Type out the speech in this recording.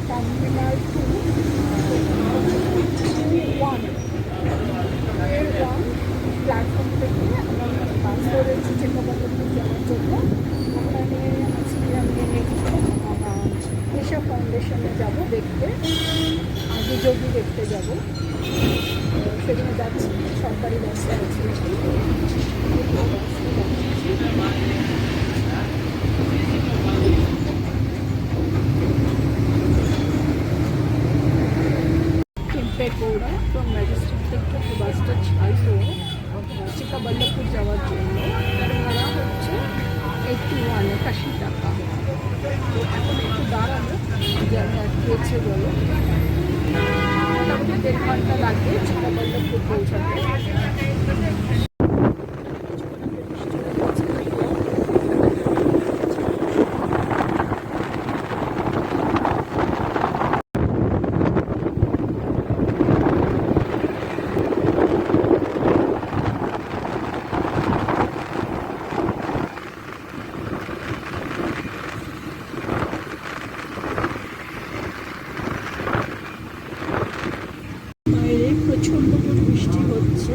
Terminal 2 1 এর 1 platform থেকে আমরা বাস ধরেছি চেকাবল্লভপুর যাওয়ার জন্য। ওখানে আজকে আমি নেশা ফাউন্ডেশনে যাব দেখতে, আগে যোগী দেখতে যাব। সেখানে যাচ্ছি, সরকারি বাসে আছি। কেম্পেগৌড়া তো ম্যাজিস্ট্রেট থেকে বাসটা ছাড়বো চিকাবল্লভপুর যাওয়ার জন্য। ভাড়া হচ্ছে 81 টাকা। তো এখন একটু দাঁড়ানো যে আমি আটকেছে বলো, মোটামুটি 1.5 ঘন্টা লাগে চিকাবল্লভপুর পৌঁছাতে। বাইরে প্রচণ্ড বৃষ্টি হচ্ছে।